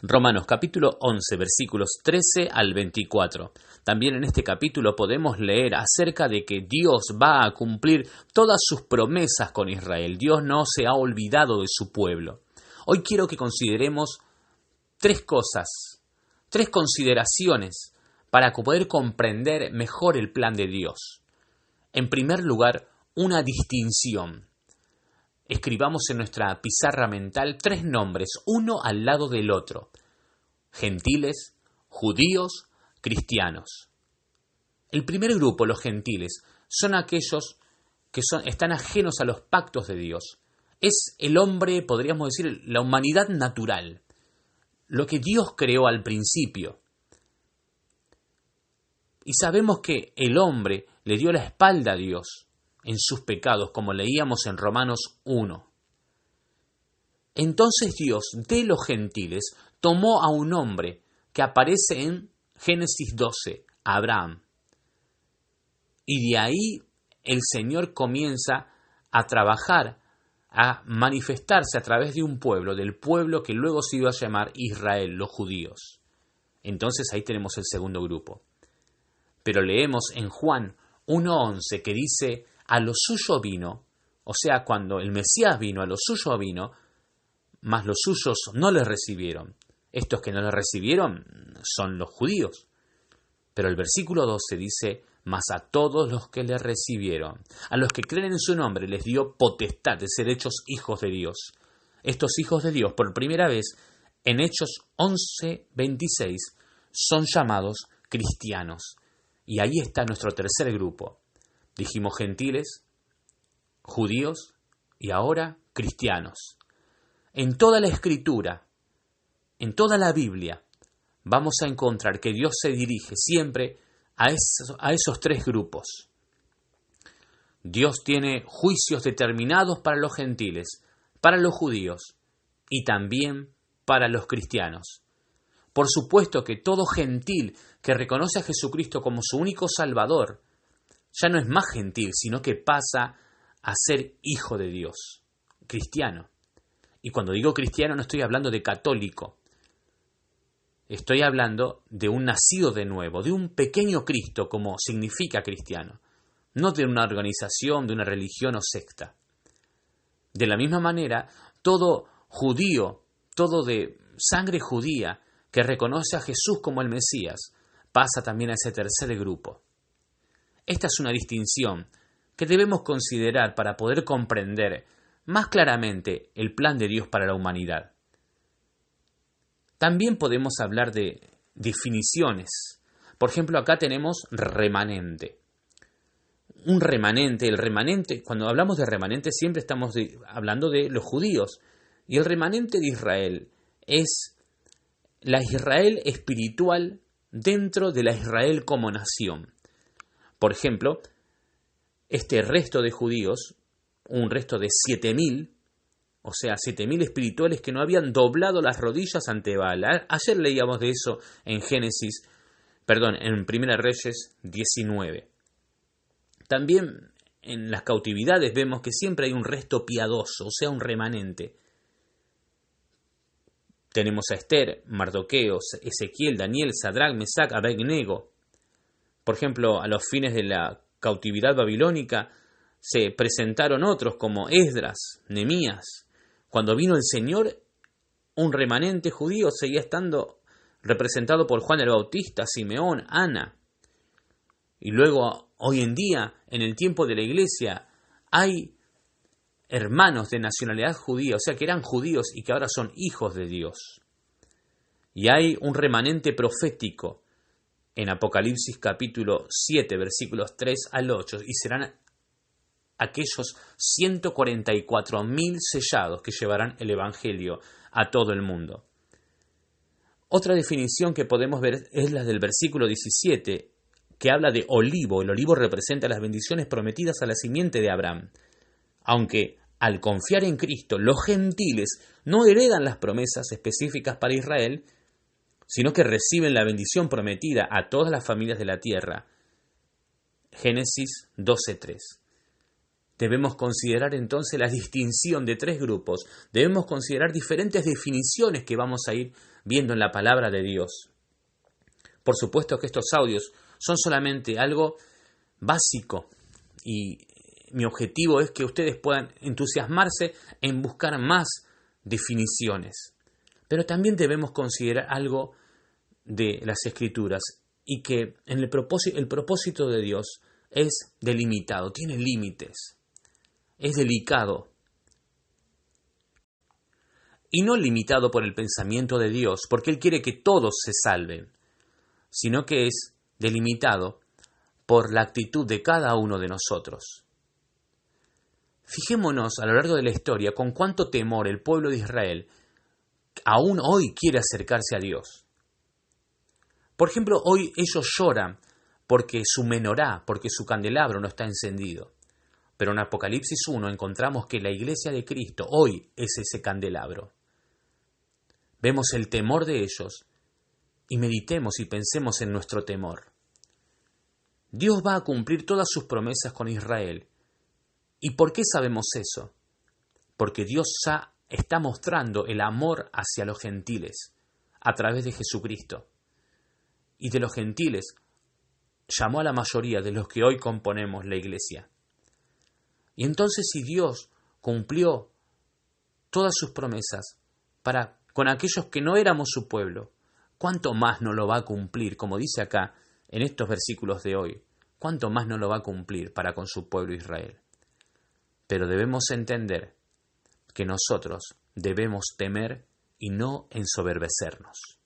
Romanos capítulo 11, versículos 13 al 24. También en este capítulo podemos leer acerca de que Dios va a cumplir todas sus promesas con Israel. Dios no se ha olvidado de su pueblo. Hoy quiero que consideremos tres cosas, tres consideraciones para poder comprender mejor el plan de Dios. En primer lugar, una distinción. Escribamos en nuestra pizarra mental tres nombres, uno al lado del otro: gentiles, judíos, cristianos. El primer grupo, los gentiles, son aquellos que están ajenos a los pactos de Dios. Es el hombre, podríamos decir, la humanidad natural, lo que Dios creó al principio. Y sabemos que el hombre le dio la espalda a Dios en sus pecados, como leíamos en Romanos 1. Entonces Dios, de los gentiles, tomó a un hombre que aparece en Génesis 12, Abraham. Y de ahí el Señor comienza a trabajar, a manifestarse a través de un pueblo, del pueblo que luego se iba a llamar Israel, los judíos. Entonces ahí tenemos el segundo grupo. Pero leemos en Juan 1:11 que dice: a lo suyo vino, o sea, cuando el Mesías vino, a lo suyo vino, mas los suyos no le recibieron. Estos que no le recibieron son los judíos. Pero el versículo 12 dice: mas a todos los que le recibieron, a los que creen en su nombre, les dio potestad de ser hechos hijos de Dios. Estos hijos de Dios, por primera vez, en Hechos 11:26, son llamados cristianos. Y ahí está nuestro tercer grupo. Dijimos gentiles, judíos y ahora cristianos. En toda la Escritura, en toda la Biblia, vamos a encontrar que Dios se dirige siempre a esos tres grupos. Dios tiene juicios determinados para los gentiles, para los judíos y también para los cristianos. Por supuesto que todo gentil que reconoce a Jesucristo como su único Salvador, ya no es más gentil, sino que pasa a ser hijo de Dios, cristiano. Y cuando digo cristiano no estoy hablando de católico. Estoy hablando de un nacido de nuevo, de un pequeño Cristo, como significa cristiano. No de una organización, de una religión o secta. De la misma manera, todo judío, todo de sangre judía, que reconoce a Jesús como el Mesías, pasa también a ese tercer grupo. Esta es una distinción que debemos considerar para poder comprender más claramente el plan de Dios para la humanidad. También podemos hablar de definiciones. Por ejemplo, acá tenemos remanente. Un remanente, el remanente, cuando hablamos de remanente siempre estamos hablando de los judíos. Y el remanente de Israel es la Israel espiritual dentro de la Israel como nación. Por ejemplo, este resto de judíos, un resto de 7.000, o sea, 7.000 espirituales que no habían doblado las rodillas ante Baal. Ayer leíamos de eso en en Primera Reyes 19. También en las cautividades vemos que siempre hay un resto piadoso, o sea, un remanente. Tenemos a Esther, Mardoqueo, Ezequiel, Daniel, Sadrac, Mesac, Abednego. Por ejemplo, a los fines de la cautividad babilónica se presentaron otros como Esdras, Nehemías. Cuando vino el Señor, un remanente judío seguía estando representado por Juan el Bautista, Simeón, Ana. Y luego, hoy en día, en el tiempo de la iglesia, hay hermanos de nacionalidad judía, o sea que eran judíos y que ahora son hijos de Dios. Y hay un remanente profético en Apocalipsis capítulo 7, versículos 3 al 8, y serán aquellos 144.000 sellados que llevarán el Evangelio a todo el mundo. Otra definición que podemos ver es la del versículo 17, que habla de olivo. El olivo representa las bendiciones prometidas a la simiente de Abraham. Aunque al confiar en Cristo, los gentiles no heredan las promesas específicas para Israel, sino que reciben la bendición prometida a todas las familias de la tierra. Génesis 12:3. Debemos considerar entonces la distinción de tres grupos. Debemos considerar diferentes definiciones que vamos a ir viendo en la palabra de Dios. Por supuesto que estos audios son solamente algo básico y mi objetivo es que ustedes puedan entusiasmarse en buscar más definiciones. Pero también debemos considerar algo de las Escrituras y que en el propósito de Dios es delimitado, tiene límites, es delicado y no limitado por el pensamiento de Dios, porque Él quiere que todos se salven, sino que es delimitado por la actitud de cada uno de nosotros. Fijémonos a lo largo de la historia con cuánto temor el pueblo de Israel aún hoy quiere acercarse a Dios. Por ejemplo, hoy ellos lloran porque su menorá, porque su candelabro no está encendido. Pero en Apocalipsis 1 encontramos que la iglesia de Cristo hoy es ese candelabro. Vemos el temor de ellos y meditemos y pensemos en nuestro temor. Dios va a cumplir todas sus promesas con Israel. ¿Y por qué sabemos eso? Porque Dios ya está mostrando el amor hacia los gentiles a través de Jesucristo. Y de los gentiles llamó a la mayoría de los que hoy componemos la iglesia. Y entonces si Dios cumplió todas sus promesas con aquellos que no éramos su pueblo, ¿cuánto más no lo va a cumplir? Como dice acá en estos versículos de hoy, ¿cuánto más no lo va a cumplir para con su pueblo Israel? Pero debemos entender que nosotros debemos temer y no ensoberbecernos.